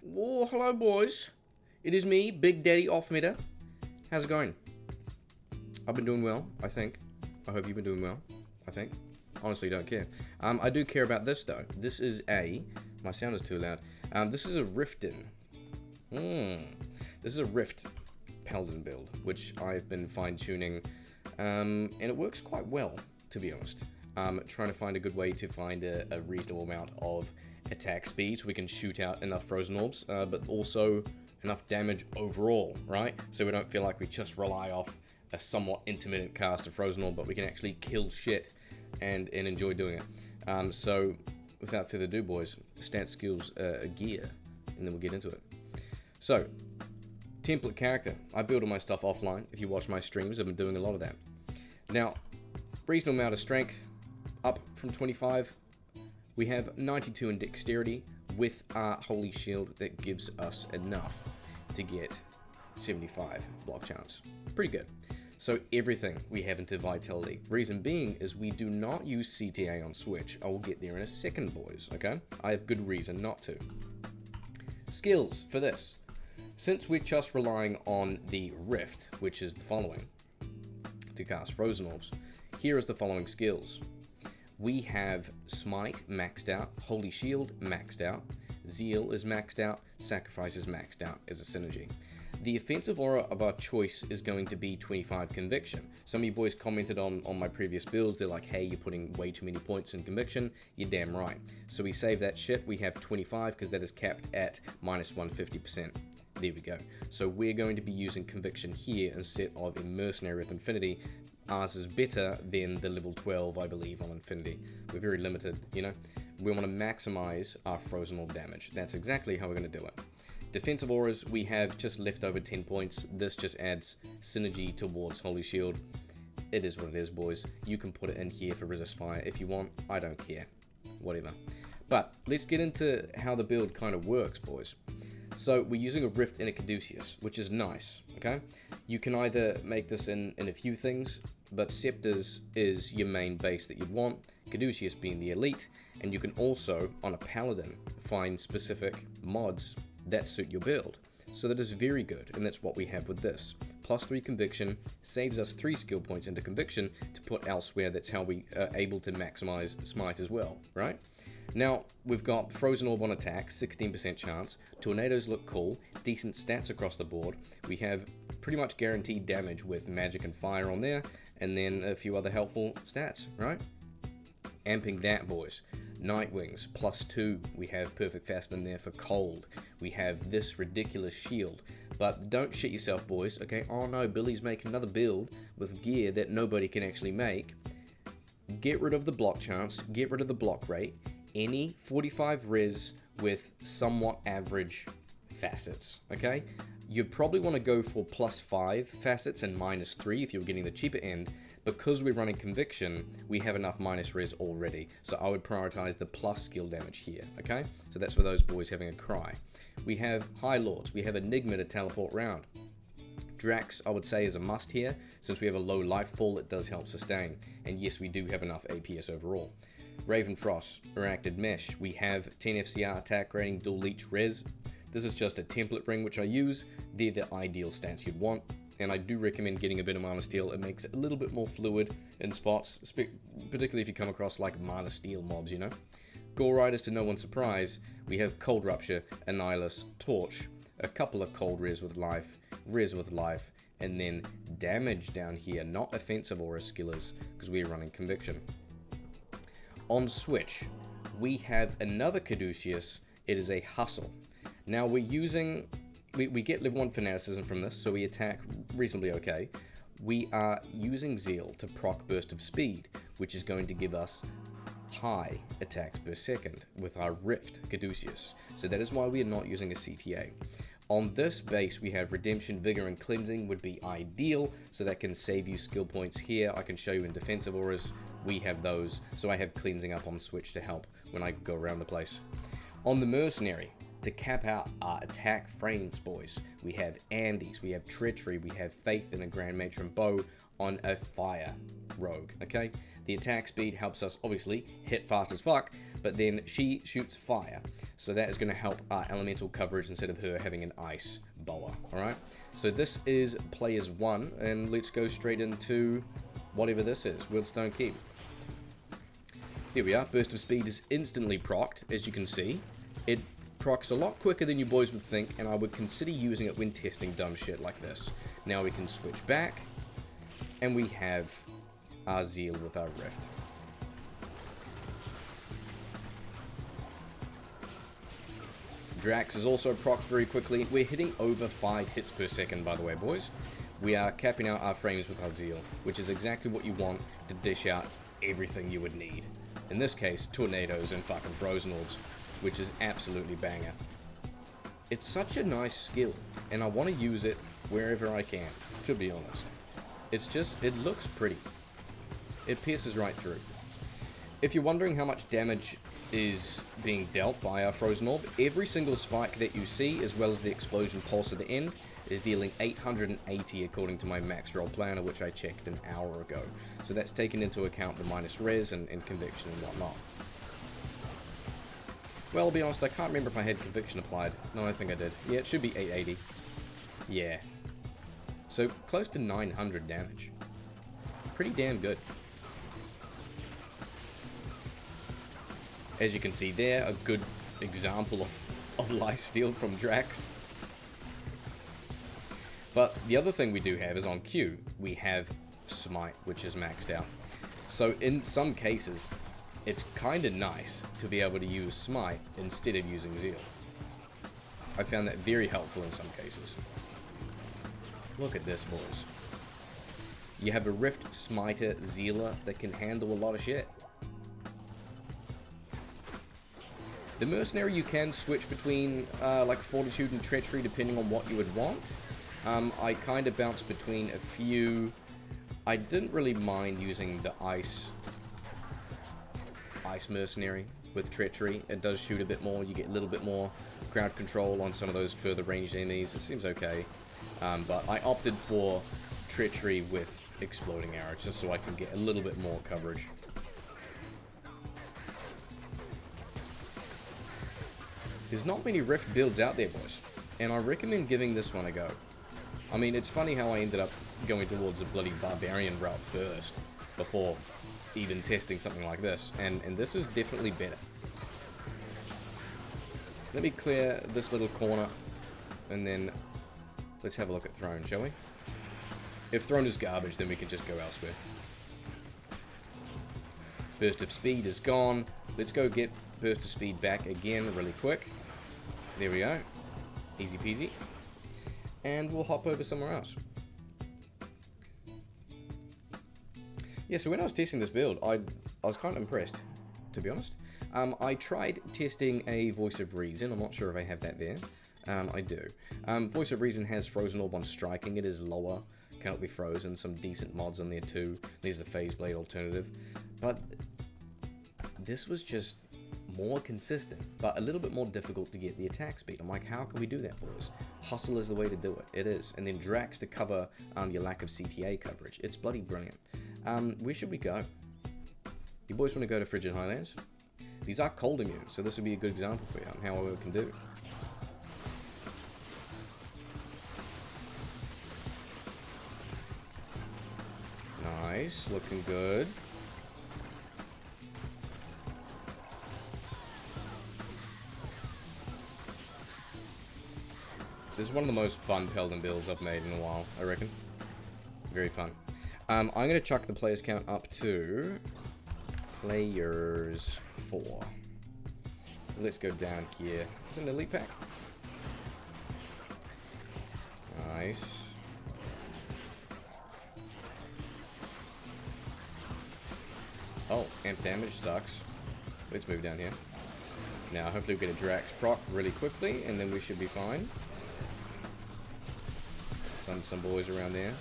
Oh, hello, boys. It is me, Big Daddy Off-Mitter. How's it going? I've been doing well, I think. I hope you've been doing well, I think. Honestly, don't care. I do care about this, though. This is a... My sound is too loud. This is a Riften. This is a Rift Paladin build, which I've been fine-tuning, and it works quite well, to be honest. Trying to find a good way to find a reasonable amount of attack speed so we can shoot out enough frozen orbs, but also enough damage overall, right? So we don't feel like we just rely off a somewhat intermittent cast of frozen orb, but we can actually kill shit and enjoy doing it. So without further ado, boys, stat skills gear, and then we'll get into it. So, template character. I build all my stuff offline. If you watch my streams, I've been doing a lot of that. Now, reasonable amount of strength, up from 25. We have 92 in dexterity with our holy shield that gives us enough to get 75 block chance. Pretty good. So everything we have into vitality. Reason being is we do not use CTA on Switch. I will get there in a second, boys, okay? I have good reason not to. Skills for this. Since we're just relying on the Rift, which is the following, to cast Frozen Orbs, here is the following skills. We have Smite maxed out, Holy Shield maxed out, Zeal is maxed out, Sacrifice is maxed out as a synergy. The offensive aura of our choice is going to be 25 Conviction. Some of you boys commented on my previous builds, they're like, hey, you're putting way too many points in Conviction. You're damn right. So we save that shit, we have 25 because that is capped at minus 150%. There we go. So we're going to be using Conviction here instead of a Mercenary with Infinity. Ours is better than the level 12, I believe, on Infinity. We're very limited, you know? We want to maximize our Frozen Orb damage. That's exactly how we're going to do it. Defensive auras, we have just left over 10 points. This just adds synergy towards Holy Shield. It is what it is, boys. You can put it in here for resist fire if you want. I don't care. Whatever. But let's get into how the build kind of works, boys. So we're using a Rift and a Caduceus, which is nice, okay? You can either make this in a few things, but Scepters is your main base that you'd want, Caduceus being the elite, and you can also, on a Paladin, find specific mods that suit your build. So that is very good, and that's what we have with this. Plus 3 Conviction saves us 3 skill points into Conviction to put elsewhere. That's how we are able to maximize Smite as well, right? Now, we've got Frozen Orb on attack, 16% chance. Tornadoes look cool, decent stats across the board. We have pretty much guaranteed damage with magic and fire on there, and then a few other helpful stats, right? Amping that, boys. Night Wings, plus 2. We have Perfect Fast in there for cold. We have this ridiculous shield. But don't shit yourself, boys, okay? Oh no, Billy's making another build with gear that nobody can actually make. Get rid of the block chance, get rid of the block rate. Any 45 res with somewhat average facets, okay? You'd probably want to go for plus 5 facets and minus 3 if you're getting the cheaper end. Because we're running Conviction, we have enough minus res already. So I would prioritize the plus skill damage here, okay? So that's for those boys having a cry. We have High Lords. We have Enigma to teleport round. Drax, I would say, is a must here. Since we have a low life pool, it does help sustain. And yes, we do have enough APS overall. Raven Frost, Reacted Mesh. We have 10 FCR attack rating, dual leech res. This is just a template ring which I use. They're the ideal stats you'd want. And I do recommend getting a bit of Mana Steel. It makes it a little bit more fluid in spots, particularly if you come across like Mana Steel mobs, you know. Gore Riders, to no one's surprise, we have Cold Rupture, Annihilus, Torch, a couple of Cold Res with life, and then damage down here, not offensive aura skillers, because we're running Conviction. On Switch, we have another Caduceus. It is a Hustle. Now we're using... We get level 1 Fanaticism from this, so we attack reasonably okay. We are using Zeal to proc Burst of Speed, which is going to give us high attacks per second with our Rift Caduceus. So that is why we are not using a CTA. On this base, we have Redemption, Vigor, and Cleansing would be ideal, so that can save you skill points here. I can show you in defensive auras. We have those, so I have Cleansing up on Switch to help when I go around the place. On the Mercenary, to cap out our attack frames, boys, we have Andes, we have Treachery, we have Faith in a Grand Matron Bow on a fire rogue, okay? The attack speed helps us, obviously, hit fast as fuck, but then she shoots fire. So that is going to help our elemental coverage instead of her having an ice boa, alright? So this is players 1, and let's go straight into whatever this is, Wheelstone Keep. Here we are, Burst of Speed is instantly procced, as you can see. It procs a lot quicker than you boys would think, and I would consider using it when testing dumb shit like this. Now we can switch back, and we have our Zeal with our Rift. Drax is also procced very quickly. We're hitting over 5 hits per second, by the way, boys. We are capping out our frames with our Zeal, which is exactly what you want to dish out everything you would need. In this case, tornadoes and fucking frozen orbs, which is absolutely banger. It's such a nice skill, and I want to use it wherever I can, to be honest. It's just, it looks pretty. It pierces right through. If you're wondering how much damage is being dealt by our Frozen Orb, every single spike that you see, as well as the explosion pulse at the end, is dealing 880 according to my max roll planner, which I checked an hour ago. So that's taken into account the minus res and conviction and whatnot. Well, I'll be honest, I can't remember if I had conviction applied. No, I think I did. Yeah, it should be 880. Yeah. So close to 900 damage. Pretty damn good. As you can see there, a good example of lifesteal from Drax. But the other thing we do have is on Q, we have Smite, which is maxed out. So in some cases, it's kind of nice to be able to use Smite instead of using Zeal. I found that very helpful in some cases. Look at this, boys. You have a Rift Smiter Zealer that can handle a lot of shit. The Mercenary, you can switch between like Fortitude and Treachery depending on what you would want. I kind of bounced between a few. I didn't really mind using the Ice Mercenary with Treachery. It does shoot a bit more. You get a little bit more crowd control on some of those further ranged enemies. It seems okay. But I opted for Treachery with Exploding Arrows just so I can get a little bit more coverage. There's not many Rift builds out there, boys, and I recommend giving this one a go. I mean, it's funny how I ended up going towards a bloody Barbarian route first, before even testing something like this, and this is definitely better. Let me clear this little corner, and then let's have a look at Throne, shall we? If Throne is garbage, then we can just go elsewhere. Burst of Speed is gone. Let's go get Burst of Speed back again really quick. There we go. Easy peasy. And we'll hop over somewhere else. Yeah, so when I was testing this build, I was kind of impressed, to be honest. I tried testing a Voice of Reason. I'm not sure if I have that there. I do. Voice of Reason has Frozen Orb on Striking. It is lower. Cannot be frozen. Some decent mods on there too. There's the Phase Blade alternative. But this was just more consistent, but a little bit more difficult to get the attack speed. I'm like, how can we do that, boys? Hustle is the way to do it. It is. And then Drax to cover your lack of CTA coverage. It's bloody brilliant. Where should we go? You boys want to go to Frigid Highlands? These are cold immune, so this would be a good example for you on how we can do. Nice, looking good. This is one of the most fun Paladin builds I've made in a while, I reckon. Very fun. I'm going to chuck the players count up to players 4. Let's go down here. Is it an elite pack? Nice. Oh, amp damage sucks. Let's move down here. Now, hopefully we get a Drax proc really quickly, and then we should be fine. Send some boys around there.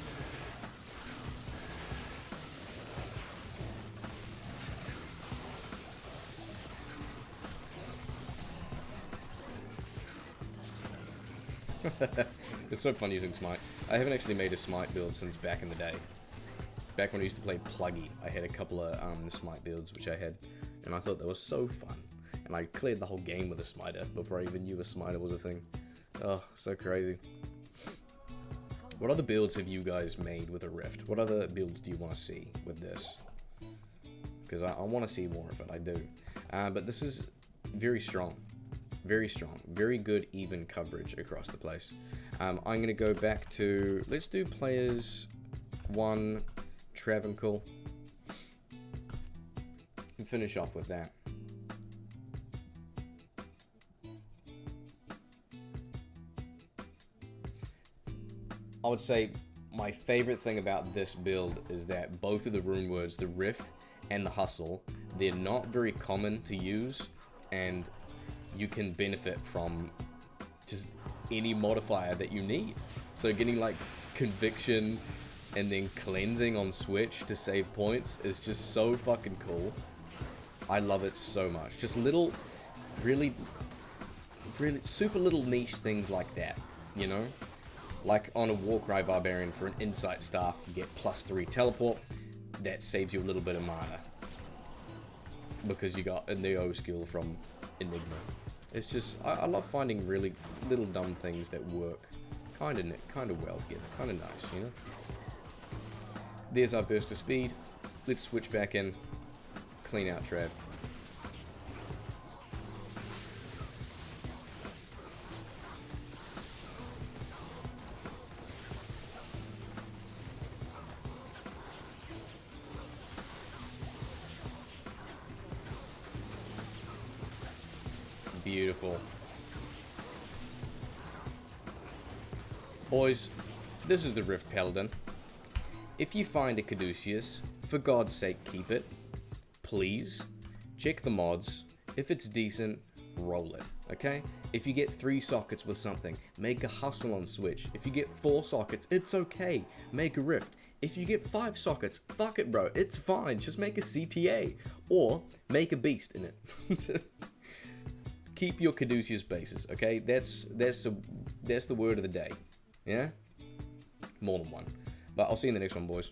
It's so fun using Smite. I haven't actually made a Smite build since back in the day. back when I used to play Pluggy, I had a couple of smite builds which I had, and I thought they were so fun. And I cleared the whole game with a smiter before I even knew a smiter was a thing. Oh, so crazy. What other builds have you guys made with a Rift? What other builds do you want to see with this? Because I want to see more of it, I do. But this is very strong. Very strong. Very good, even coverage across the place. I'm going to go back to... Let's do players 1, Travancore. And finish off with that. I would say my favorite thing about this build is that both of the rune words, the Rift and the Hustle, they're not very common to use, and you can benefit from just any modifier that you need. So getting like Conviction and then Cleansing on Switch to save points is just so fucking cool. I love it so much. Just little, really super little niche things like that, you know? Like on a Warcry Barbarian for an Insight Staff, you get +3 teleport. That saves you a little bit of mana. Because you got a Neo skill from Enigma. It's just, I love finding really little dumb things that work kind of well together. Kind of nice, you know? There's our burst of speed. Let's switch back in. Clean out Trav. Beautiful. Boys, this is the Rift Paladin. If you find a Caduceus, for God's sake keep it. Please. Check the mods. If it's decent, roll it. Okay? If you get 3 sockets with something, make a Hustle on Switch. If you get 4 sockets, it's okay. Make a Rift. If you get 5 sockets, fuck it bro, it's fine. Just make a CTA. Or make a Beast in it. Keep your Caduceus bases, okay? That's the word of the day. Yeah? More than one. But I'll see you in the next one, boys.